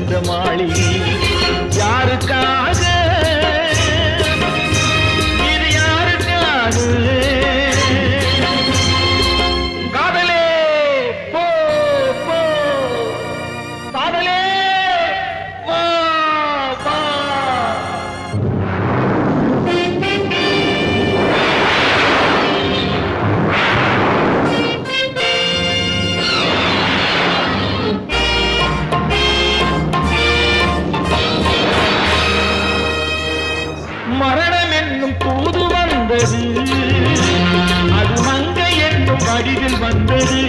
இந்த மாளிகை யாருக்காக இது யாருக்காக காதலே போ போ காதலே வா வா மரணம் என்னும் தூது வந்தது அது மங்கை என்னும் வடிவில் வந்தது